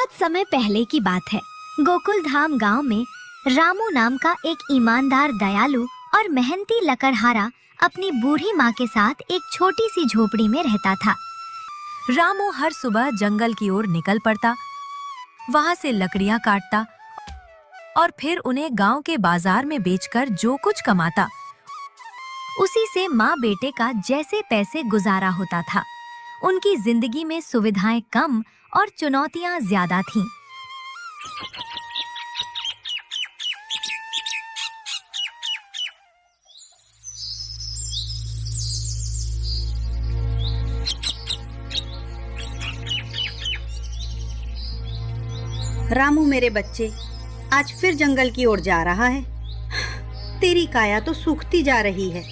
बहुत समय पहले की बात है। गोकुल धाम गांव में रामू नाम का एक ईमानदार, दयालु और मेहनती लकड़हारा अपनी बूढ़ी माँ के साथ एक छोटी सी झोपड़ी में रहता था। रामू हर सुबह जंगल की ओर निकल पड़ता, वहां से लकड़ियां काटता और फिर उन्हें गांव के बाजार में बेचकर जो कुछ कमाता, उसी से माँ बेटे का जैसे तैसे गुजारा होता था। उनकी जिंदगी में सुविधाएं कम और चुनौतियां ज्यादा थीं। रामू मेरे बच्चे, आज फिर जंगल की ओर जा रहा है। तेरी काया तो सूखती जा रही है।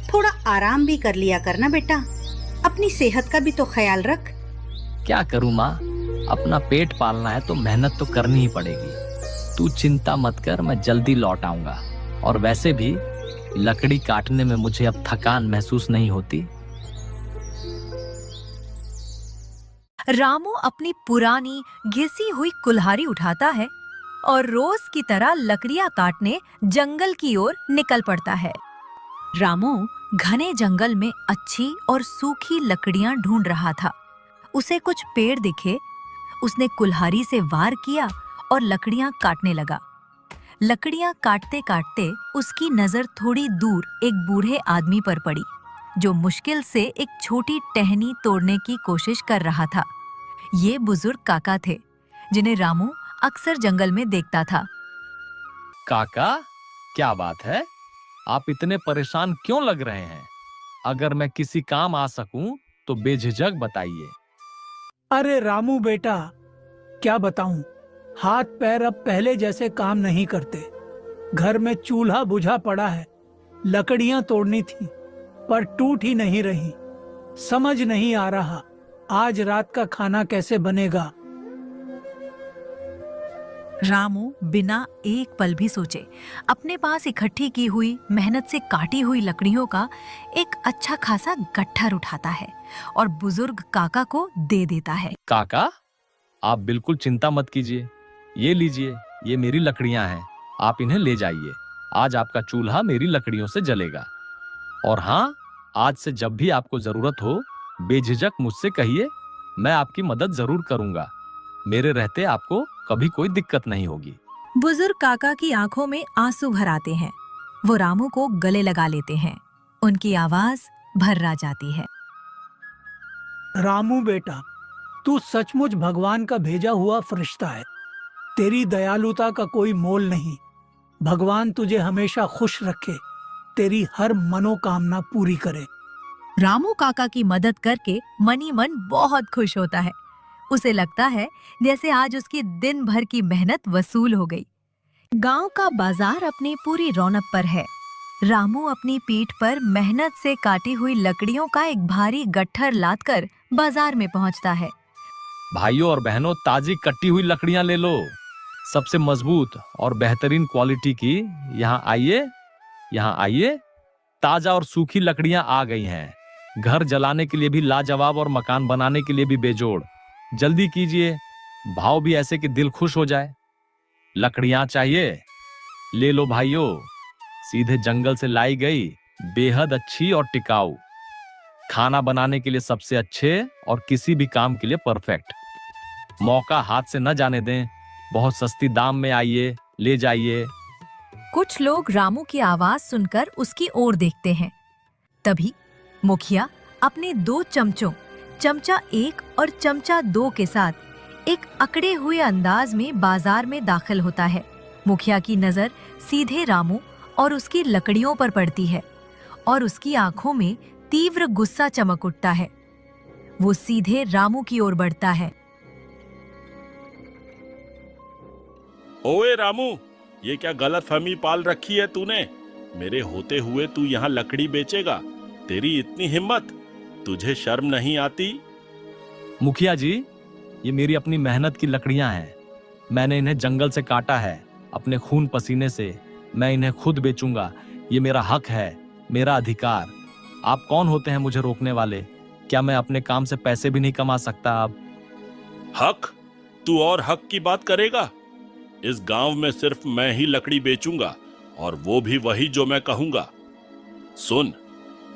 थोड़ा आराम भी कर लिया करना बेटा, अपनी सेहत का भी तो ख्याल रख। क्या करूं माँ, अपना पेट पालना है तो मेहनत तो करनी ही पड़ेगी। तू चिंता मत कर, मैं जल्दी लौट आऊंगा। और वैसे भी लकड़ी काटने में मुझे अब थकान महसूस नहीं होती। रामू अपनी पुरानी घिसी हुई कुल्हाड़ी उठाता है और रोज की तरह लकड़ियां काटने जंगल की ओर निकल पड़ता है। रामू घने जंगल में अच्छी और सूखी लकड़ियां ढूंढ रहा था। उसे कुछ पेड़ दिखे, उसने कुल्हाड़ी से वार किया और लकड़ियां काटने लगा। लकड़ियां काटते काटते उसकी नजर थोड़ी दूर एक बूढ़े आदमी पर पड़ी, जो मुश्किल से एक छोटी टहनी तोड़ने की कोशिश कर रहा था। ये बुजुर्ग काका थे, जिन्हें रामू अक्सर जंगल में देखता था। काका, क्या बात है? आप इतने परेशान क्यों लग रहे हैं? अगर मैं किसी काम आ सकूं तो बेझिझक बताइए। अरे रामू बेटा, क्या बताऊं, हाथ पैर अब पहले जैसे काम नहीं करते। घर में चूल्हा बुझा पड़ा है, लकड़ियां तोड़नी थी पर टूट ही नहीं रही। समझ नहीं आ रहा आज रात का खाना कैसे बनेगा। रामू बिना एक पल भी सोचे अपने पास इकट्ठी की हुई, मेहनत से काटी हुई लकड़ियों का एक अच्छा खासा गट्ठर उठाता है और बुजुर्ग काका को दे देता है। काका, आप बिल्कुल चिंता मत कीजिए। ये लीजिए, ये मेरी लकड़ियां हैं, आप इन्हें ले जाइए। आज आपका चूल्हा मेरी लकड़ियों से जलेगा। और हाँ, आज से जब भी आपको जरूरत हो, बेझिझक मुझसे कहिए, मैं आपकी मदद जरूर करूंगा। मेरे रहते आपको कभी कोई दिक्कत नहीं होगी। बुजुर्ग काका की आंखों में आंसू भर आते हैं। वो रामू को गले लगा लेते हैं। उनकी आवाज भर्रा जाती है। रामू बेटा, तू सचमुच भगवान का भेजा हुआ फरिश्ता है। तेरी दयालुता का कोई मोल नहीं। भगवान तुझे हमेशा खुश रखे, तेरी हर मनोकामना पूरी करे। रामू काका की मदद करके मनी मन बहुत खुश होता है। उसे लगता है जैसे आज उसकी दिन भर की मेहनत वसूल हो गई। गांव का बाजार अपनी पूरी रौनक पर है। रामू अपनी पीठ पर मेहनत से काटी हुई लकड़ियों का एक भारी गट्ठर लादकर बाजार में पहुंचता है। भाइयों और बहनों, ताजी कटी हुई लकड़ियां ले लो, सबसे मजबूत और बेहतरीन क्वालिटी की। यहाँ आइए, यहाँ आइए। ताजा और सूखी लकड़ियां आ गई हैं। घर जलाने के लिए भी लाजवाब और मकान बनाने के लिए भी बेजोड़। जल्दी कीजिए, भाव भी ऐसे कि दिल खुश हो जाए। लकड़ियां चाहिए? ले लो भाइयों, सीधे जंगल से लाई गई, बेहद अच्छी और टिकाऊ। खाना बनाने के लिए सबसे अच्छे और किसी भी काम के लिए परफेक्ट। मौका हाथ से न जाने दें। बहुत सस्ती दाम में आइए, ले जाइए। कुछ लोग रामू की आवाज सुनकर उसकी ओर देखते हैं। तभी मुखिया अपने 2 चमचों, चमचा 1 और चमचा 2 के साथ एक अकड़े हुए अंदाज में बाजार में दाखिल होता है। मुखिया की नजर सीधे रामू और उसकी लकड़ियों पर पड़ती है और उसकी आंखों में तीव्र गुस्सा चमक उठता है। वो सीधे रामू की ओर बढ़ता है। ओए रामू, ये क्या गलतफहमी पाल रखी है तूने? मेरे होते हुए तू यहाँ लकड़ी बेचेगा? तेरी इतनी हिम्मत, तुझे शर्म नहीं आती? मुखिया जी, ये मेरी अपनी मेहनत की लकड़ियां हैं। मैंने इन्हें जंगल से काटा है, अपने खून पसीने से। मैं इन्हें खुद बेचूंगा। ये मेरा हक है, मेरा अधिकार। आप कौन होते हैं मुझे रोकने वाले? क्या मैं अपने काम से पैसे भी नहीं कमा सकता? अब हक? तू और हक की बात करेगा? इस गांव में सिर्फ मैं ही लकड़ी बेचूंगा, और वो भी वही जो मैं कहूंगा। सुन,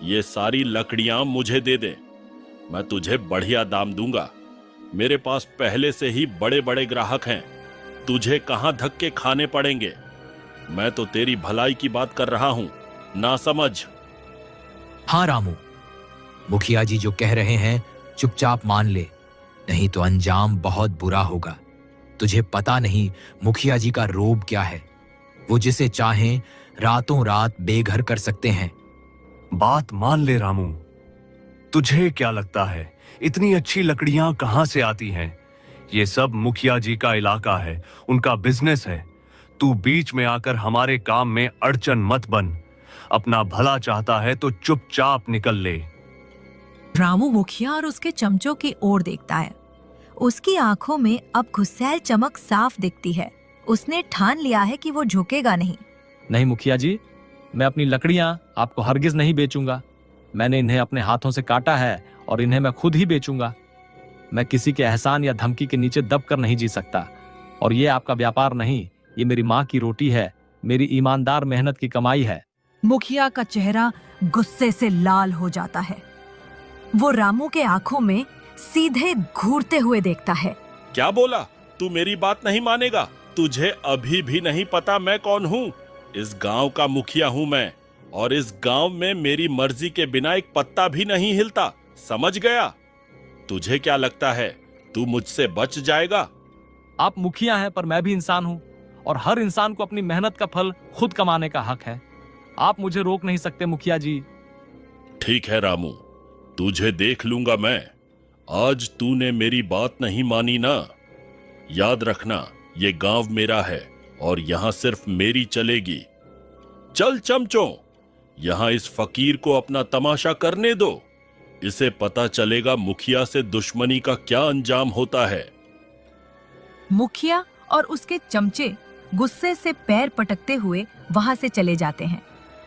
ये सारी लकड़ियां मुझे दे दे, मैं तुझे बढ़िया दाम दूंगा। मेरे पास पहले से ही बड़े बड़े ग्राहक हैं, तुझे कहां धक्के खाने पड़ेंगे। मैं तो तेरी भलाई की बात कर रहा हूं, ना समझ। हाँ रामू, मुखिया जी जो कह रहे हैं चुपचाप मान ले, नहीं तो अंजाम बहुत बुरा होगा। तुझे पता नहीं मुखिया जी का रोब क्या है। वो जिसे चाहें रातों रात बेघर कर सकते हैं। बात मान ले रामू। तुझे क्या लगता है इतनी अच्छी लकड़ियां कहां से आती हैं? ये सब मुखिया जी का इलाका है, उनका बिजनेस है। तू बीच में आकर हमारे काम में अड़चन मत बन। अपना भला चाहता है तो चुपचाप निकल ले। रामू मुखिया और उसके चमचों की ओर देखता है। उसकी आंखों में अब गुस्सैल चमक साफ दिखती है। उसने ठान लिया है कि वो झुकेगा नहीं। नहीं मुखिया जी, मैं अपनी लकड़ियां आपको हरगिज नहीं बेचूंगा। मैंने इन्हें अपने हाथों से काटा है और इन्हें मैं खुद ही बेचूंगा। मैं किसी के एहसान या धमकी के नीचे दब कर नहीं जी सकता। और ये आपका व्यापार नहीं, ये मेरी माँ की रोटी है, मेरी ईमानदार मेहनत की कमाई है। मुखिया का चेहरा गुस्से से लाल हो जाता है। वो रामू के आंखों में सीधे घूरते हुए देखता है। क्या बोला? तू मेरी बात नहीं मानेगा? तुझे अभी भी नहीं पता मैं कौन हूँ? इस गांव का मुखिया हूँ मैं, और इस गांव में मेरी मर्जी के बिना एक पत्ता भी नहीं हिलता। समझ गया? तुझे क्या लगता है तू मुझसे बच जाएगा? आप मुखिया हैं पर मैं भी इंसान हूं, और हर इंसान को अपनी मेहनत का फल खुद कमाने का हक है। आप मुझे रोक नहीं सकते मुखिया जी। ठीक है रामू, तुझे देख लूंगा मैं। आज तूने मेरी बात नहीं मानी ना? याद रखना, ये गांव मेरा है और यहां सिर्फ मेरी चलेगी। चल चमचों, यहां इस फकीर को अपना तमाशा करने दो। इसे पता चलेगा मुखिया से दुश्मनी का क्या अंजाम होता है। मुखिया और उसके चमचे गुस्से से पैर पटकते हुए वहां से चले जाते हैं।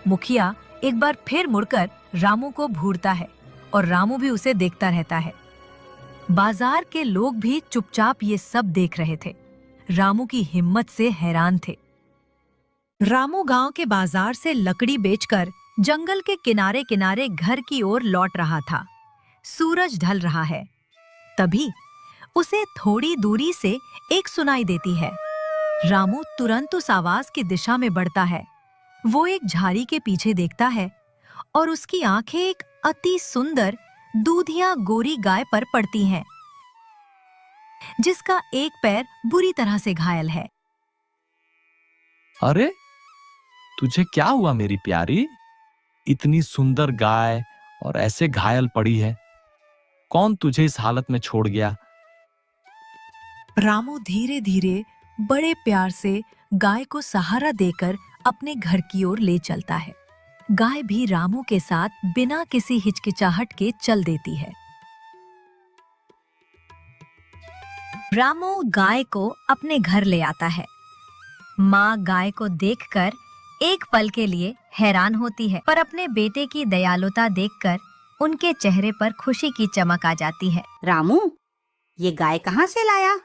मुखिया एक बार फिर मुड़कर रामू को घूरता है और रामू भी उसे देखता रहता है। बाजार के लोग भी चुपचाप ये सब देख रहे थे। रामू की हिम्मत से हैरान थे। रामू गांव के बाजार से लकड़ी बेचकर जंगल के किनारे किनारे घर की ओर लौट रहा था। सूरज ढल रहा है। तभी उसे थोड़ी दूरी से एक सुनाई देती है। रामू तुरंत उस आवाज की दिशा में बढ़ता है। वो एक झाड़ी के पीछे देखता है और उसकी आंखें एक अति सुंदर दूधिया गोरी गाय पर पड़ती हैं, जिसका एक पैर बुरी तरह से घायल है। अरे तुझे क्या हुआ मेरी प्यारी? इतनी सुंदर गाय और ऐसे घायल पड़ी है। कौन तुझे इस हालत में छोड़ गया? रामू धीरे धीरे बड़े प्यार से गाय को सहारा देकर अपने घर की ओर ले चलता है। गाय भी रामू के साथ बिना किसी हिचकिचाहट के चल देती है। रामू गाय को अपने घर ले आता है। माँ गाय को देखकर एक पल के लिए हैरान होती है, पर अपने बेटे की दयालुता देखकर उनके चेहरे पर खुशी की चमक आ जाती है। रामू, ये गाय कहाँ से लाया?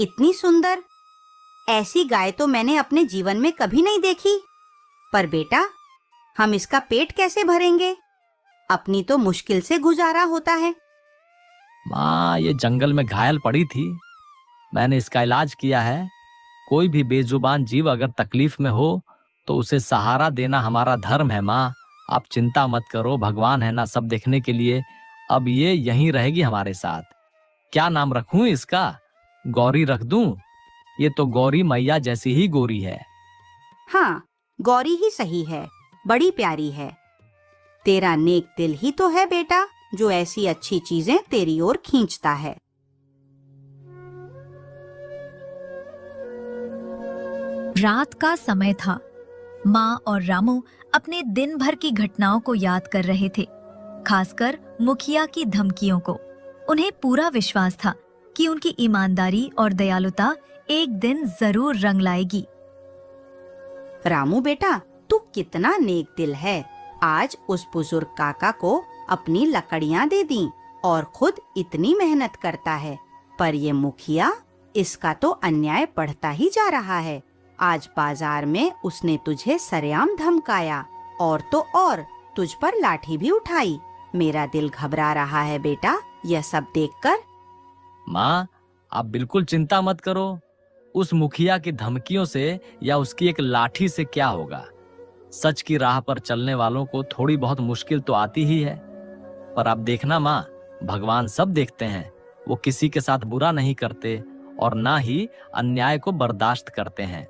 इतनी सुंदर, ऐसी गाय तो मैंने अपने जीवन में कभी नहीं देखी। पर बेटा, हम इसका पेट कैसे भरेंगे? अपनी तो मुश्किल से गुजारा होता है। माँ, ये जंगल में घायल पड़ी थी, मैंने इसका इलाज किया है। कोई भी बेजुबान जीव अगर तकलीफ में हो तो उसे सहारा देना हमारा धर्म है। माँ, आप चिंता मत करो, भगवान है ना सब देखने के लिए। अब ये यहीं रहेगी हमारे साथ। क्या नाम रखूं इसका? गौरी रख दूं? ये तो गौरी मैया जैसी ही गोरी है। हाँ, गौरी ही सही है, बड़ी प्यारी है। तेरा नेक दिल ही तो है बेटा, जो ऐसी अच्छी चीजें तेरी ओर खींचता है। रात का समय था। माँ और रामू अपने दिन भर की घटनाओं को याद कर रहे थे, खासकर मुखिया की धमकियों को। उन्हें पूरा विश्वास था कि उनकी ईमानदारी और दयालुता एक दिन जरूर रंग लाएगी। रामू बेटा, तू कितना नेक दिल है। आज उस बुजुर्ग काका को अपनी लकड़ियां दे दी और खुद इतनी मेहनत करता है। पर ये मुखिया इसका तो अन्याय बढ़ता ही जा रहा है। आज बाजार में उसने तुझे सरेआम धमकाया और तो और तुझ पर लाठी भी उठाई। मेरा दिल घबरा रहा है बेटा यह सब देखकर। माँ, आप बिल्कुल चिंता मत करो। उस मुखिया की धमकियों से या उसकी एक लाठी से क्या होगा। सच की राह पर चलने वालों को थोड़ी बहुत मुश्किल तो आती ही है, पर आप देखना माँ, भगवान सब देखते हैं। वो किसी के साथ बुरा नहीं करते और ना ही अन्याय को बर्दाश्त करते हैं।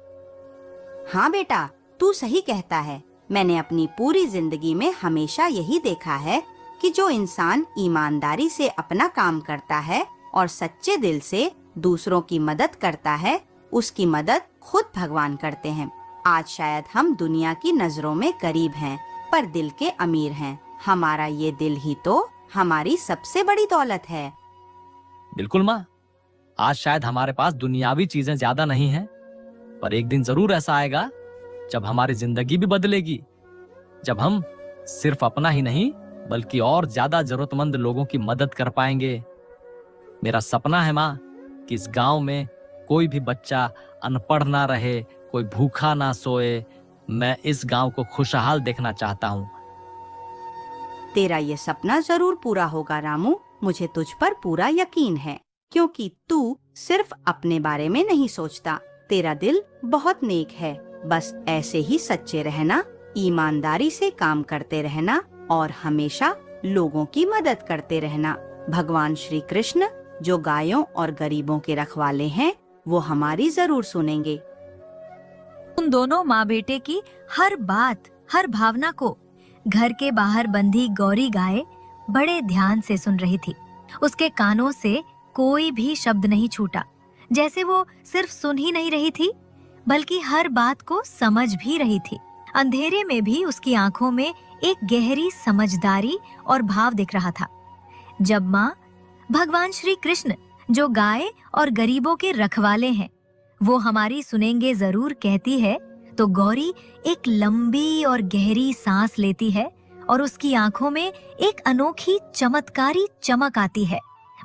हाँ बेटा, तू सही कहता है। मैंने अपनी पूरी जिंदगी में हमेशा यही देखा है कि जो इंसान ईमानदारी से अपना काम करता है और सच्चे दिल से दूसरों की मदद करता है, उसकी मदद खुद भगवान करते हैं। आज शायद हम दुनिया की नजरों में गरीब हैं, पर दिल के अमीर हैं। हमारा ये दिल ही तो हमारी सबसे बड़ी दौलत है। बिल्कुल माँ, आज शायद हमारे पास दुनियावी चीजें ज्यादा नहीं हैं, पर एक दिन जरूर ऐसा आएगा जब हमारी जिंदगी भी बदलेगी, जब हम सिर्फ अपना ही नहीं बल्कि और ज्यादा जरूरतमंद लोगों की मदद कर पाएंगे। मेरा सपना है माँ कि इस गांव में कोई भी बच्चा अनपढ़ ना रहे, कोई भूखा ना सोए। मैं इस गांव को खुशहाल देखना चाहता हूँ। तेरा ये सपना जरूर पूरा होगा रामू। मुझे तुझ पर पूरा यकीन है, क्योंकि तू सिर्फ अपने बारे में नहीं सोचता। तेरा दिल बहुत नेक है। बस ऐसे ही सच्चे रहना, ईमानदारी से काम करते रहना और हमेशा लोगों की मदद करते रहना। भगवान श्री कृष्ण जो गायों और गरीबों के रखवाले हैं, वो हमारी जरूर सुनेंगे। उन दोनों माँ बेटे की हर बात, हर भावना को घर के बाहर बंधी गौरी गाय बड़े ध्यान से सुन रही थी। उसके कानों से कोई भी शब्द नहीं छूटा, जैसे वो सिर्फ सुन ही नहीं रही थी बल्कि हर बात को समझ भी रही थी। अंधेरे में भी उसकी आंखों में एक गहरी समझदारी और भाव दिख रहा था। जब माँ भगवान श्री कृष्ण जो गाय और गरीबों के रखवाले हैं, वो हमारी सुनेंगे जरूर कहती है, तो गौरी एक लंबी और गहरी सांस लेती है और उसकी आंखों में एक अनोखी चमत्कारी चमक आती है,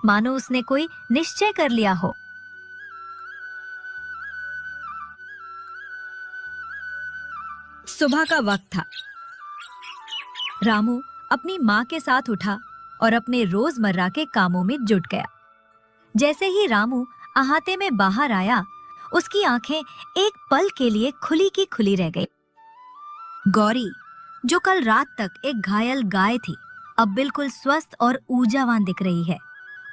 मानो उसने कोई निश्चय कर लिया हो। सुबह का वक्त था। रामू अपनी माँ के साथ उठा और अपने रोजमर्रा के कामों में जुट गया। जैसे ही रामू अहाते में बाहर आया, उसकी आंखें एक पल के लिए खुली की खुली रह गई। गौरी, जो कल रात तक एक घायल गाय थी, अब बिल्कुल स्वस्थ और ऊर्जावान दिख रही है।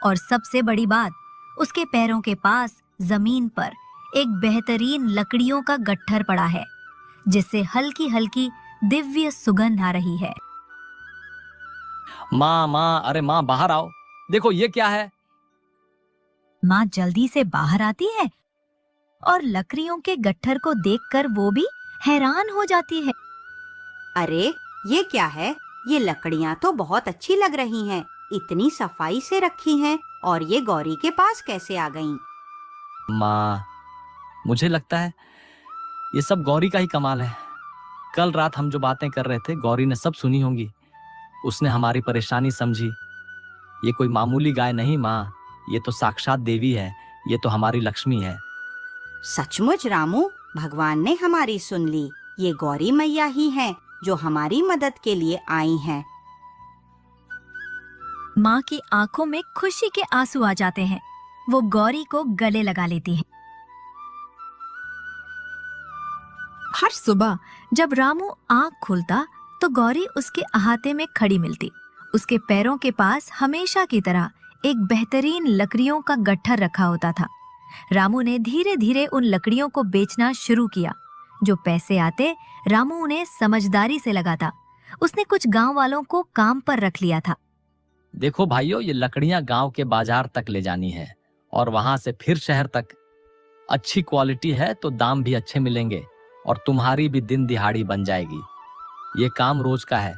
और सबसे बड़ी बात, उसके पैरों के पास जमीन पर एक बेहतरीन लकड़ियों का गट्ठर पड़ा है, जिससे हल्की हल्की दिव्य सुगंध आ रही है। माँ, अरे माँ, बाहर आओ। देखो ये क्या है। माँ जल्दी से बाहर आती है और लकड़ियों के गट्ठर को देखकर वो भी हैरान हो जाती है। अरे ये क्या है? ये लकड़ियाँ तो बहुत अच्छी लग रही हैं, इतनी सफाई से रखी हैं, और ये गौरी के पास कैसे आ गईं? माँ, मुझे लगता है ये सब गौरी का ही कमाल है। कल रात हम जो बातें कर रहे थे, गौरी ने सब सुनी होंगी। उसने हमारी परेशानी समझी। ये कोई मामूली गाय नहीं माँ, ये तो साक्षात देवी है। ये तो हमारी लक्ष्मी है। सचमुच रामू, भगवान ने हमारी सुन ली। ये गौरी मैया ही हैं जो हमारी मदद के लिए आई हैं। माँ की आंखों में खुशी के आंसू आ जाते हैं। वो गौरी को गले लगा लेती है। हर सुबह जब रामू आंख खोलता तो गौरी उसके अहाते में खड़ी मिलती। उसके पैरों के पास हमेशा की तरह एक बेहतरीन लकड़ियों का गट्ठर रखा होता था। रामू ने धीरे धीरे उन लकड़ियों को बेचना शुरू किया। जो पैसे आते, रामू उन्हें समझदारी से लगाता। उसने कुछ गांव वालों को काम पर रख लिया था। देखो भाइयों, ये लकड़ियां गांव के बाजार तक ले जानी है और वहां से फिर शहर तक। अच्छी क्वालिटी है तो दाम भी अच्छे मिलेंगे और तुम्हारी भी दिन दिहाड़ी बन जाएगी। ये काम रोज का है।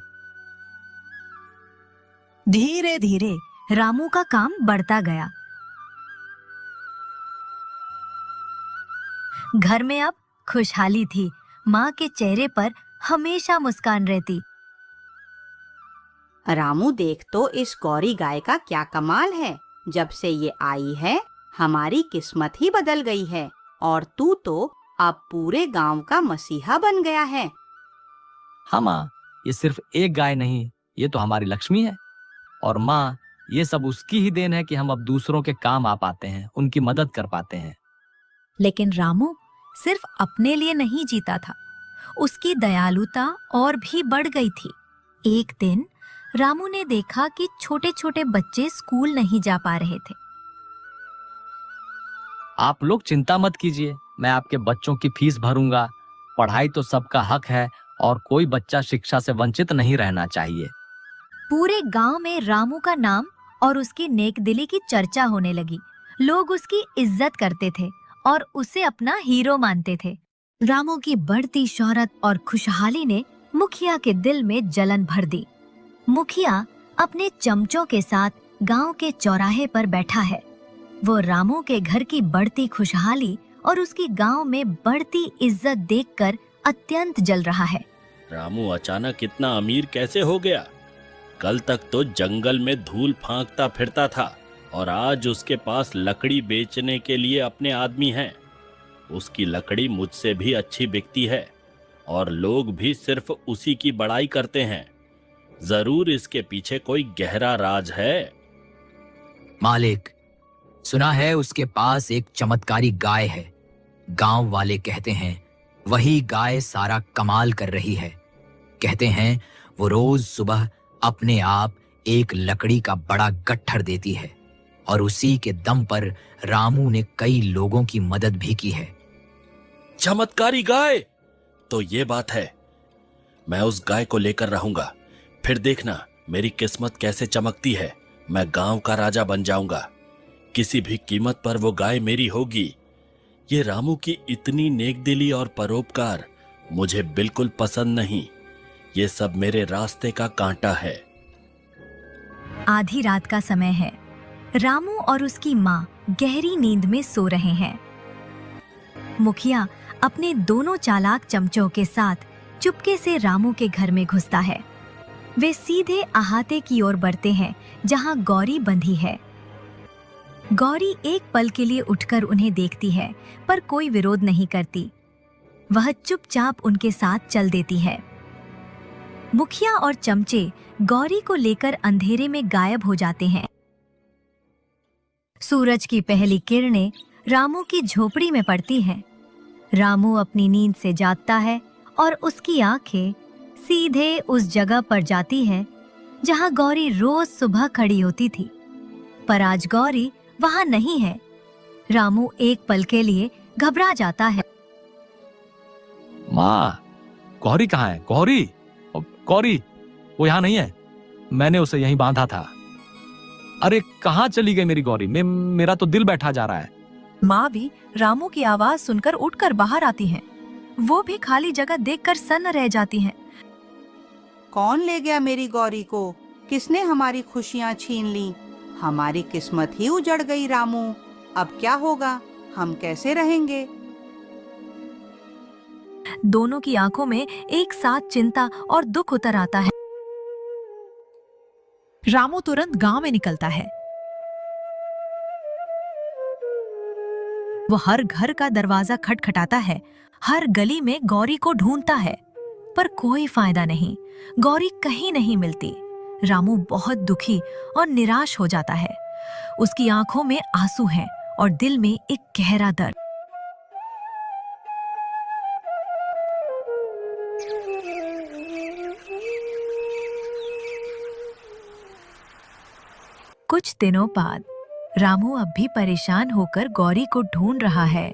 धीरे धीरे रामू का काम बढ़ता गया। घर में अब खुशहाली थी। माँ के चेहरे पर हमेशा मुस्कान रहती। रामू, देख तो इस गौरी गाय का क्या कमाल है। जब से ये आई है, हमारी किस्मत ही बदल गई है और तू तो अब पूरे गांव का मसीहा बन गया है। हाँ माँ, ये सिर्फ एक गाय नहीं, ये तो हमारी लक्ष्मी है। और माँ, ये सब उसकी ही देन है कि हम अब दूसरों के काम आ पाते हैं, उनकी मदद कर पाते हैं। लेकिन रामू सिर्फ अपने लिए नहीं जीता था, उसकी दयालुता और भी बढ़ गई थी। एक दिन रामू ने देखा कि छोटे छोटे बच्चे स्कूल नहीं जा पा रहे थे। आप लोग चिंता मत कीजिए, मैं आपके बच्चों की फीस भरूंगा। पढ़ाई तो सबका हक है और कोई बच्चा शिक्षा से वंचित नहीं रहना चाहिए। पूरे गांव में रामू का नाम और उसकी नेकदिली की चर्चा होने लगी। लोग उसकी इज्जत करते थे और उसे अपना हीरो मानते थे। रामू की बढ़ती शोहरत और खुशहाली ने मुखिया के दिल में जलन भर दी। मुखिया अपने चमचों के साथ गांव के चौराहे पर बैठा है। वो रामू के घर की बढ़ती खुशहाली और उसकी गांव में बढ़ती इज्जत देखकर अत्यंत जल रहा है। रामू अचानक इतना अमीर कैसे हो गया? कल तक तो जंगल में धूल फांकता फिरता था और आज उसके पास लकड़ी बेचने के लिए अपने आदमी हैं। उसकी लकड़ी मुझसे भी अच्छी बिकती है और लोग भी सिर्फ उसी की बड़ाई करते हैं। जरूर इसके पीछे कोई गहरा राज है। मालिक, सुना है उसके पास एक चमत्कारी गाय है। गांव वाले कहते हैं वही गाय सारा कमाल कर रही है। कहते हैं वो रोज सुबह अपने आप एक लकड़ी का बड़ा गट्ठर देती है और उसी के दम पर रामू ने कई लोगों की मदद भी की है। चमत्कारी गाय? तो ये बात है, मैं उस गाय को लेकर रहूंगा। फिर देखना मेरी किस्मत कैसे चमकती है। मैं गांव का राजा बन जाऊंगा। किसी भी कीमत पर वो गाय मेरी होगी। ये रामू की इतनी नेकदिली और परोपकार मुझे बिल्कुल पसंद नहीं। ये सब मेरे रास्ते का कांटा है। आधी रात का समय है। रामू और उसकी माँ गहरी नींद में सो रहे हैं। मुखिया अपने दोनों चालाक चमचों के साथ चुपके से रामू के घर में घुसता है। वे सीधे अहाते की ओर बढ़ते हैं जहां गौरी बंधी है। गौरी एक पल के लिए उठकर उन्हें देखती है पर कोई विरोध नहीं करती। वह चुपचाप उनके साथ चल देती है। मुखिया और चमचे गौरी को लेकर अंधेरे में गायब हो जाते हैं। सूरज की पहली किरणें रामू की झोपड़ी में पड़ती हैं। रामू अपनी नींद से जागता है और उसकी आंखें सीधे उस जगह पर जाती हैं जहां गौरी रोज सुबह खड़ी होती थी। पर आज गौरी वहां नहीं है। रामू एक पल के लिए घबरा जाता है। माँ, गौरी कहाँ है? गौरी, गौरी, वो यहाँ नहीं है। मैंने उसे यहीं बांधा था। अरे कहाँ चली गई मेरी गौरी? मेरा तो दिल बैठा जा रहा है। माँ भी रामू की आवाज सुनकर उठकर बाहर आती हैं। वो भी खाली जगह देखकर सन्न रह जाती हैं। कौन ले गया मेरी गौरी को? किसने हमारी खुशियां छीन ली? हमारी किस्मत ही उजड़ गई रामू। अब क्या होगा? हम कैसे रहेंगे? दोनों की आंखों में एक साथ चिंता और दुख उतर आता है। रामू तुरंत गांव में निकलता है। वो हर घर का दरवाजा खटखटाता है, हर गली में गौरी को ढूंढता है, पर कोई फायदा नहीं। गौरी कहीं नहीं मिलती। रामू बहुत दुखी और निराश हो जाता है। उसकी आंखों में आंसू हैं और दिल में एक गहरा दर्द। कुछ दिनों बाद रामू अब भी परेशान होकर गौरी को ढूंढ रहा है।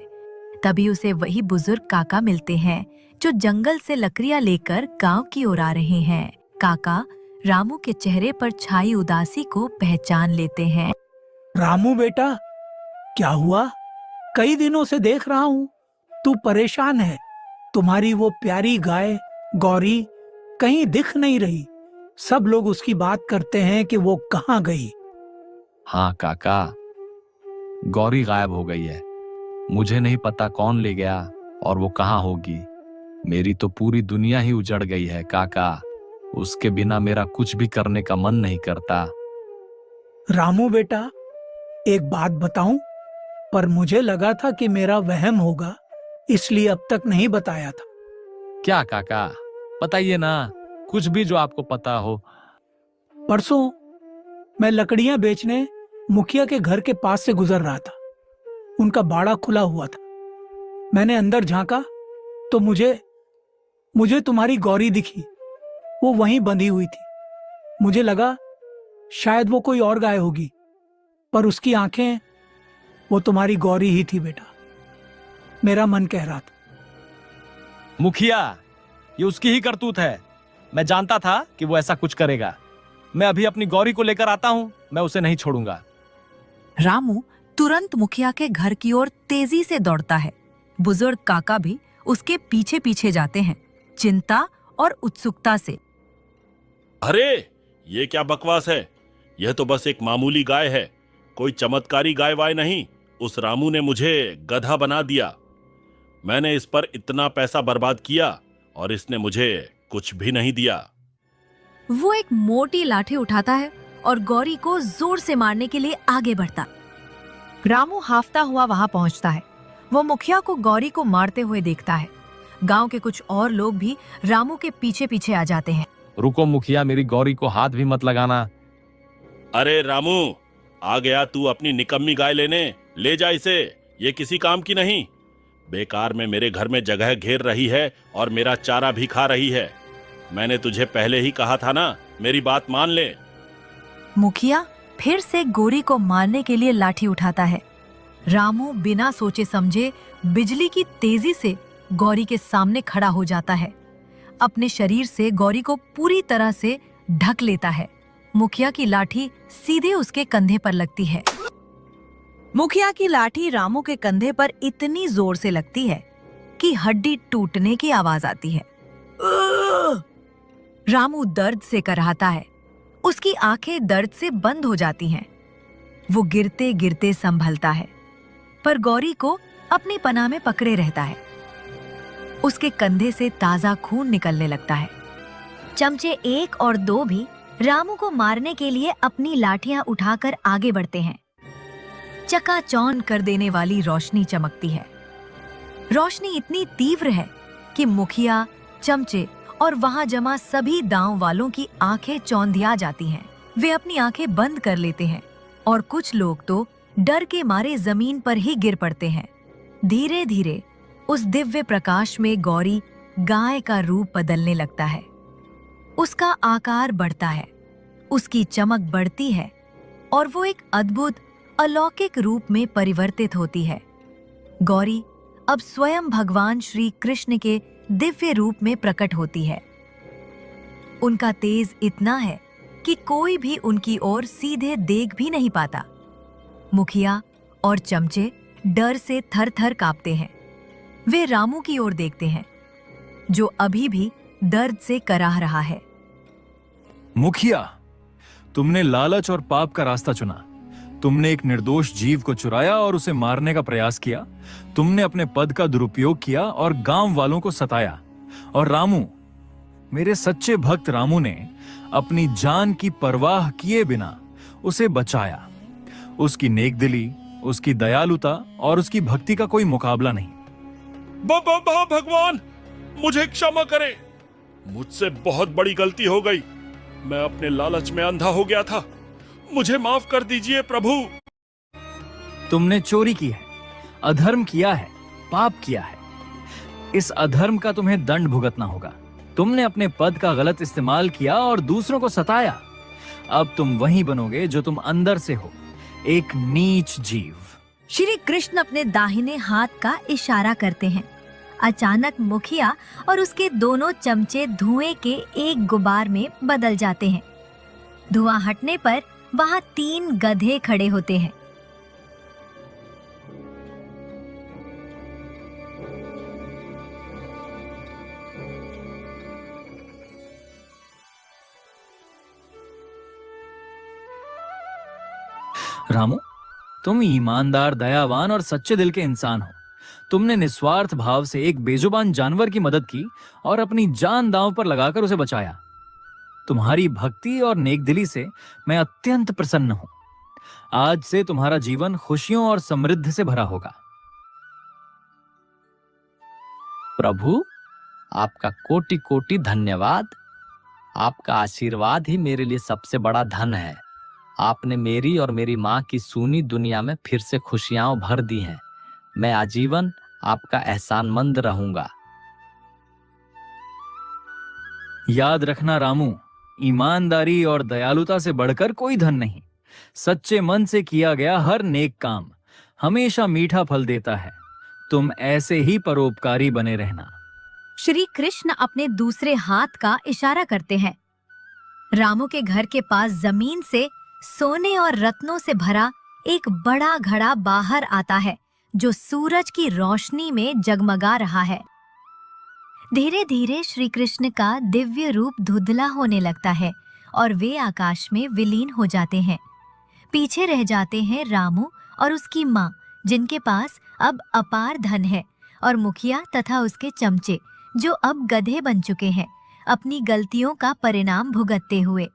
तभी उसे वही बुजुर्ग काका मिलते हैं जो जंगल से लकड़ियां लेकर गांव की ओर आ रहे हैं। काका रामू के चेहरे पर छाई उदासी को पहचान लेते हैं। रामू बेटा, क्या हुआ? कई दिनों से देख रहा हूँ तू परेशान है। तुम्हारी वो प्यारी गाय गौरी कहीं दिख नहीं रही। सब लोग उसकी बात करते हैं कि वो कहाँ गई। हाँ काका, गौरी गायब हो गई है। मुझे नहीं पता कौन ले गया और वो कहाँ होगी। मेरी तो पूरी दुनिया ही उजड़ गई है काका। उसके बिना मेरा कुछ भी करने का मन नहीं करता। रामू बेटा, एक बात बताऊं? पर मुझे लगा था कि मेरा वहम होगा, इसलिए अब तक नहीं बताया था। क्या काका, बताइए ना, कुछ भी जो आपको पता हो। परसों मैं लकड़ियां बेचने मुखिया के घर के पास से गुजर रहा था। उनका बाड़ा खुला हुआ था। मैंने अंदर झांका तो मुझे तुम्हारी गौरी दिखी। वो वहीं बंधी हुई थी। मुझे लगा शायद वो कोई और गाय होगी, पर उसकी आंखें, वो तुम्हारी गौरी ही थी बेटा। मेरा मन कह रहा था। मुखिया, ये उसकी ही करतूत है। मैं जानता था कि वो ऐसा कुछ करेगा। मैं अभी अपनी गौरी को लेकर आता हूं, मैं उसे नहीं छोड़ूंगा। रामू तुरंत मुखिया के घर की ओर तेजी से दौड़ता है। बुजुर्ग काका भी उसके पीछे पीछे जाते हैं, चिंता और उत्सुकता से। अरे, ये क्या बकवास है? यह तो बस एक मामूली गाय है, कोई चमत्कारी गाय वाय नहीं। उस रामू ने मुझे गधा बना दिया। मैंने इस पर इतना पैसा बर्बाद किया और इसने मुझे कुछ भी नहीं दिया। वो एक मोटी लाठी उठाता है और गौरी को जोर से मारने के लिए आगे बढ़ता। रामू हाफता हुआ वहां पहुंचता है। वो मुखिया को गौरी को मारते हुए देखता है। गांव के कुछ और लोग भी रामू के पीछे पीछे आ जाते हैं। रुको मुखिया, मेरी गौरी को हाथ भी मत लगाना। अरे रामू, आ गया तू अपनी निकम्मी गाय लेने? ले जा इसे, ये किसी काम की नहीं। बेकार में मेरे घर में जगह घेर रही है और मेरा चारा भी खा रही है। मैंने तुझे पहले ही कहा था ना, मेरी बात मान ले। मुखिया फिर से गौरी को मारने के लिए लाठी उठाता है। रामू बिना सोचे समझे बिजली की तेजी से गौरी के सामने खड़ा हो जाता है। अपने शरीर से गौरी को पूरी तरह से ढक लेता है। मुखिया की लाठी सीधे उसके कंधे पर लगती है। मुखिया की लाठी रामू के कंधे पर इतनी जोर से लगती है कि हड्डी टूटने की आवाज आती है। रामू दर्द से कराहता है। उसकी आंखें दर्द से बंद हो जाती हैं। वो गिरते गिरते संभलता है, पर गौरी को अपनी पनाह में पकड़े रहता है। उसके कंधे से ताजा खून निकलने लगता है। चमचे 1 और 2 भी रामू को मारने के लिए अपनी लाठियां उठाकर आगे बढ़ते हैं। चकाचौंध कर देने वाली रोशनी चमकती है। रोशनी इतनी तीव्र है कि मुखिया, चमचे और वहां जमा सभी गांव वालों की आंखें चौंधिया जाती हैं। वे अपनी आंखें बंद कर लेते हैं और कुछ लोग तो डर के मारे जमीन पर ही गिर पड़ते हैं। धीरे धीरे उस दिव्य प्रकाश में गौरी गाय का रूप बदलने लगता है। उसका आकार बढ़ता है, उसकी चमक बढ़ती है और वो एक अद्भुत अलौकिक रूप में परिवर्तित होती है। गौरी अब स्वयं भगवान श्री कृष्ण के दिव्य रूप में प्रकट होती है। उनका तेज इतना है कि कोई भी उनकी ओर सीधे देख भी नहीं पाता। मुखिया और चमचे डर से थर-थर कांपते हैं। वे रामू की ओर देखते हैं, जो अभी भी दर्द से कराह रहा है। मुखिया, तुमने लालच और पाप का रास्ता चुना। तुमने एक निर्दोष जीव को चुराया और उसे मारने का प्रयास किया। तुमने अपने पद का दुरुपयोग किया और गांव वालों को सताया। और रामू, मेरे सच्चे भक्त रामू ने अपनी जान की परवाह किए बिना उसे बचाया। उसकी नेकदिली, उसकी दयालुता और उसकी भक्ति का कोई मुकाबला नहीं। भगवान, मुझे क्षमा करें। मुझसे बहुत बड़ी गलती हो गई। मैं अपने लालच में अंधा हो गया था। मुझे माफ कर दीजिए प्रभु। तुमने चोरी की है, अधर्म किया है, पाप किया है। इस अधर्म का तुम्हें दंड भुगतना होगा। तुमने अपने पद का गलत इस्तेमाल किया और दूसरों को सताया। अब तुम वही बनोगे जो तुम अंदर से हो, एक नीच जीव। श्री कृष्ण अपने दाहिने हाथ का इशारा करते हैं। अचानक मुखिया और उसके दोनों चमचे धुएं के एक गुबार में बदल जाते हैं। धुआं हटने पर वहां 3 गधे खड़े होते हैं। रामू, तुम ईमानदार, दयावान और सच्चे दिल के इंसान हो। तुमने निस्वार्थ भाव से एक बेजुबान जानवर की मदद की और अपनी जान दांव पर लगाकर उसे बचाया। तुम्हारी भक्ति और नेकदिली से मैं अत्यंत प्रसन्न हूं। आज से तुम्हारा जीवन खुशियों और समृद्धि से भरा होगा। प्रभु, आपका कोटि कोटि धन्यवाद। आपका आशीर्वाद ही मेरे लिए सबसे बड़ा धन है। आपने मेरी और मेरी माँ की सूनी दुनिया में फिर से खुशियां भर दी हैं। मैं आजीवन आपका एहसानमंद रहूंगा। याद रखना रामू, ईमानदारी और दयालुता से बढ़कर कोई धन नहीं। सच्चे मन से किया गया हर नेक काम हमेशा मीठा फल देता है। तुम ऐसे ही परोपकारी बने रहना। श्री कृष्ण अपने दूसरे हाथ का इशारा करते हैं। रामू के घर के पास जमीन से सोने और रत्नों से भरा एक बड़ा घड़ा बाहर आता है, जो सूरज की रोशनी में जगमगा रहा है। धीरे धीरे श्री कृष्ण का दिव्य रूप धुंधला होने लगता है और वे आकाश में विलीन हो जाते हैं। पीछे रह जाते हैं रामू और उसकी माँ, जिनके पास अब अपार धन है, और मुखिया तथा उसके चमचे, जो अब गधे बन चुके हैं, अपनी गलतियों का परिणाम भुगतते हुए।